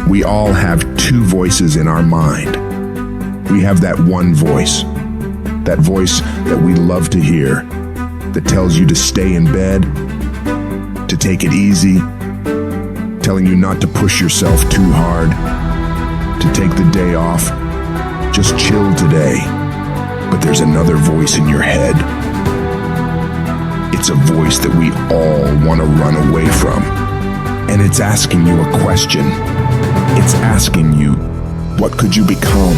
We all have two voices in our mind. We have that one voice that we love to hear, that tells you to stay in bed, to take it easy, telling you not to push yourself too hard, to take the day off, just chill today. But there's another voice in your head. It's a voice that we all want to run away from. And it's asking you a question. It's asking you, what could you become?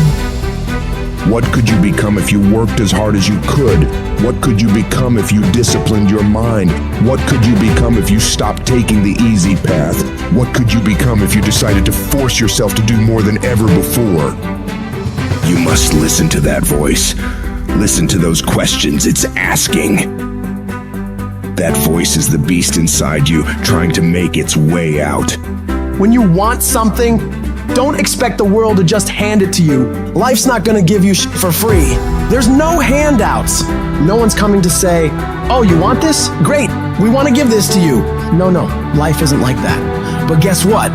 What could you become if you worked as hard as you could? What could you become if you disciplined your mind? What could you become if you stopped taking the easy path? What could you become if you decided to force yourself to do more than ever before? You must listen to that voice. Listen to those questions it's asking. That voice is the beast inside you, trying to make its way out. When you want something, don't expect the world to just hand it to you. Life's not gonna give you for free. There's no handouts. No one's coming to say, oh, you want this? Great, we wanna give this to you. No, life isn't like that. But guess what?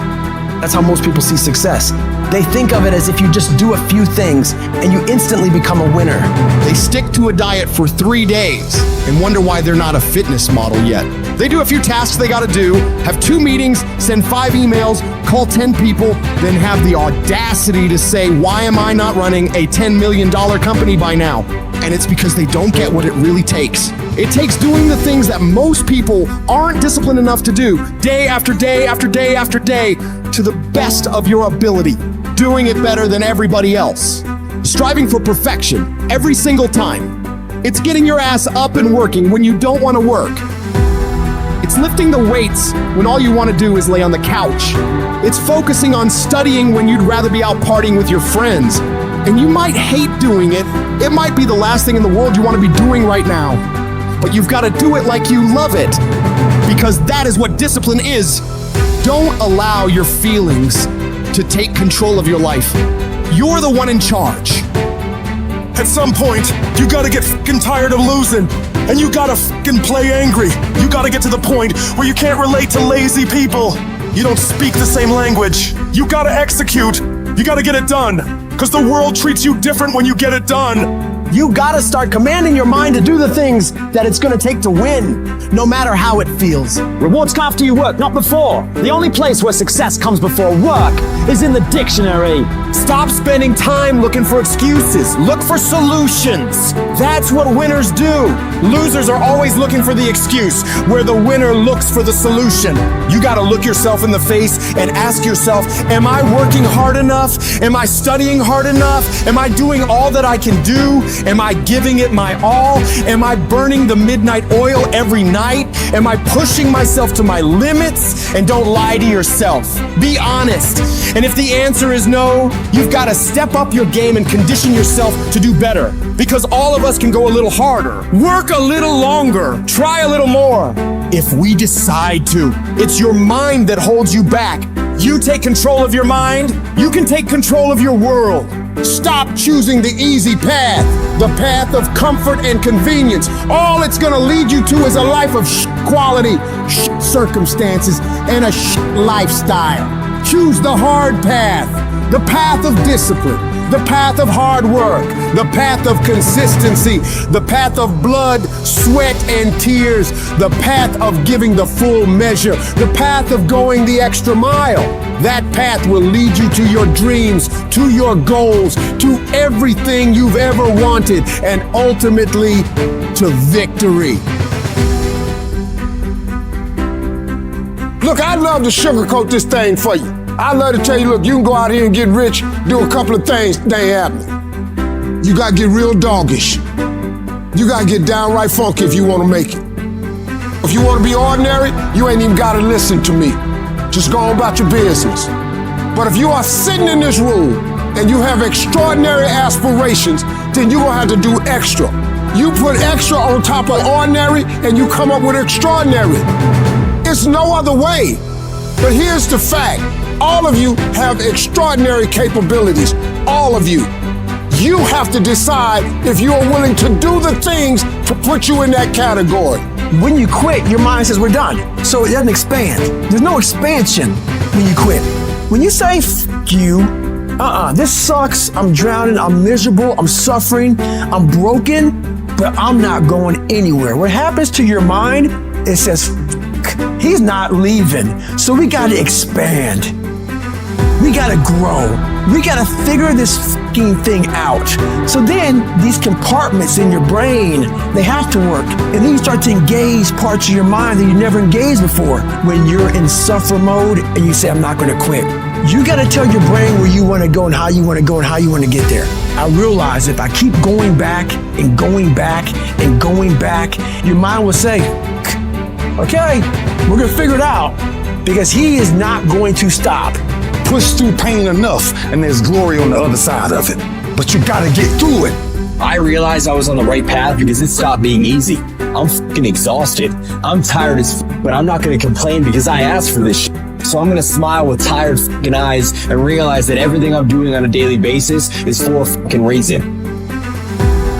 That's how most people see success. They think of it as if you just do a few things and you instantly become a winner. They stick to a diet for 3 days and wonder why they're not a fitness model yet. They do a few tasks they gotta do, have 2 meetings, send 5 emails, call 10 people, then have the audacity to say, why am I not running a $10 million company by now? And it's because they don't get what it really takes. It takes doing the things that most people aren't disciplined enough to do, day after day after day after day, to the best of your ability, doing it better than everybody else. Striving for perfection every single time. It's getting your ass up and working when you don't want to work. It's lifting the weights when all you want to do is lay on the couch. It's focusing on studying when you'd rather be out partying with your friends. And you might hate doing it. It might be the last thing in the world you want to be doing right now. But you've got to do it like you love it, because that is what discipline is. Don't allow your feelings to take control of your life. You're the one in charge. At some point, you gotta get fucking tired of losing, and you gotta fucking play angry. You gotta get to the point where you can't relate to lazy people. You don't speak the same language. You gotta execute. You gotta get it done, because the world treats you different when you get it done. You gotta start commanding your mind to do the things that it's gonna take to win, no matter how it feels. Rewards come after you work, not before. The only place where success comes before work is in the dictionary. Stop spending time looking for excuses. Look for solutions. That's what winners do. Losers are always looking for the excuse, where the winner looks for the solution. You gotta look yourself in the face and ask yourself, am I working hard enough? Am I studying hard enough? Am I doing all that I can do? Am I giving it my all? Am I burning the midnight oil every night? Am I pushing myself to my limits? And don't lie to yourself. Be honest. And if the answer is no, you've got to step up your game and condition yourself to do better. Because all of us can go a little harder, work a little longer, try a little more. If we decide to, it's your mind that holds you back. You take control of your mind, you can take control of your world. Stop choosing the easy path, the path of comfort and convenience. All it's gonna lead you to is a life of quality, circumstances, and a lifestyle. Choose the hard path, the path of discipline, the path of hard work, the path of consistency, the path of blood, sweat, and tears, the path of giving the full measure, the path of going the extra mile. That path will lead you to your dreams, to your goals, to everything you've ever wanted, and ultimately to victory. Look, I'd love to sugarcoat this thing for you. I'd love to tell you, look, you can go out here and get rich, do a couple of things, they ain't happening. You gotta get real doggish. You gotta get downright funky if you wanna make it. If you wanna be ordinary, you ain't even gotta listen to me. Just go on about your business. But if you are sitting in this room and you have extraordinary aspirations, then you're gonna have to do extra. You put extra on top of ordinary and you come up with extraordinary. It's no other way. But here's the fact. All of you have extraordinary capabilities. All of you. You have to decide if you are willing to do the things to put you in that category. When you quit, your mind says we're done. So it doesn't expand. There's no expansion when you quit. When you say you. This sucks. I'm drowning. I'm miserable. I'm suffering. I'm broken, but I'm not going anywhere. What happens to your mind? It says, he's not leaving. So we got to expand. We got to grow. We got to figure this fucking thing out. So then these compartments in your brain, they have to work. And then you start to engage parts of your mind that you never engaged before. When you're in suffer mode and you say, I'm not going to quit. You got to tell your brain where you want to go and how you want to go and how you want to get there. I realize if I keep going back and going back and going back, your mind will say, okay, we're going to figure it out, because he is not going to stop. Push through pain enough, and there's glory on the other side of it. But you gotta get through it. I realized I was on the right path because it stopped being easy. I'm fucking exhausted. I'm tired as but I'm not gonna complain because I asked for this shit. So I'm gonna smile with tired fucking eyes and realize that everything I'm doing on a daily basis is for a fucking reason.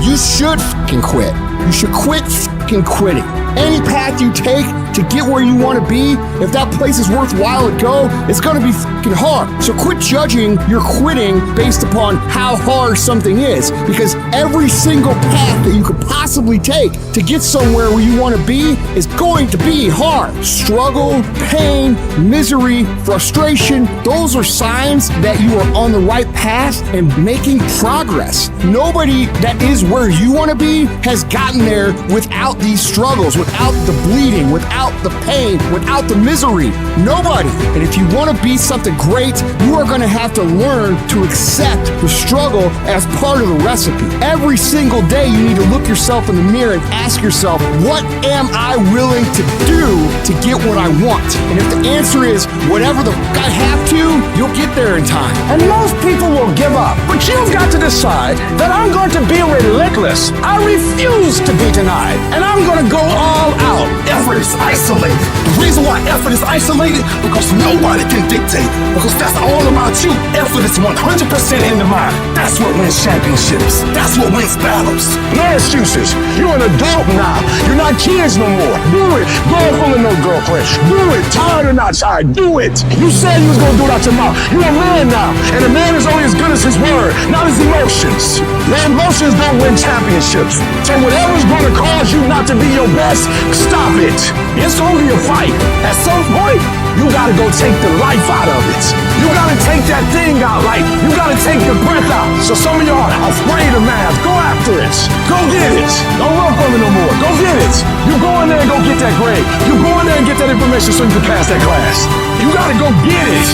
You should fucking quit. You should quit fucking quitting. Any path you take to get where you want to be, if that place is worthwhile to go, it's going to be fucking hard. So quit judging your quitting based upon how hard something is, because every single path that you could possibly take to get somewhere where you want to be is going to be hard. Struggle, pain, misery, frustration, those are signs that you are on the right path and making progress. Nobody that is where you want to be has gotten there without these struggles, without the bleeding, without the pain, without the misery. Nobody. And if you want to be something great, you are going to have to learn to accept the struggle as part of the recipe. Every single day, you need to look yourself in the mirror and ask yourself, what am I willing to do to get what I want? And if the answer is whatever the fuck I have to, you'll get there in time. And most people will give up. But you've got to decide that I'm going to be relentless. I refuse to be denied. And I'm going to go all out. Effort is isolated. The reason why effort is isolated, because nobody can dictate. Because that's all about you. Effort is 100% in the mind. That's what wins championships. That's what wins battles. No excuses. You're an adult now. You're not kids no more. Do it. Go full of no girlfriend. Do it. Tired or not tired. Do it. You said you was going to do it out your mouth. You're a man now. And a man is only as good as his word, not his emotions. The emotions don't win championships. So whatever's going to cause you not to be your best, stop it. It's going to be a fight. At some point, you got to go take the life out of it. You got to take that thing out. Like, you got to take the breath out. So some of y'all are afraid of math. Go after it. Go get it. Don't run from it no more. Go get it. You go in there and go get that grade. You go in there and get that information so you can pass that class. You got to go get it.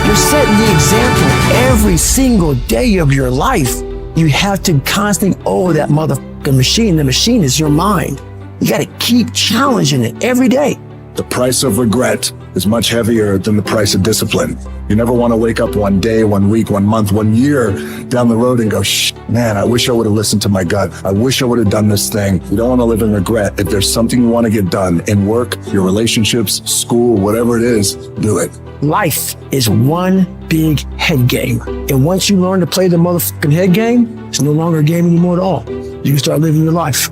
You're setting the example every single day of your life. You have to constantly that motherfucking machine. The machine is your mind. You got to keep challenging it every day. The price of regret is much heavier than the price of discipline. You never want to wake up one day, 1 week, 1 month, 1 year down the road and go, man, I wish I would have listened to my gut. I wish I would have done this thing. You don't want to live in regret. If there's something you want to get done in work, your relationships, school, whatever it is, do it. Life is one big head game. And once you learn to play the motherfucking head game, it's no longer a game anymore at all. You can start living your life.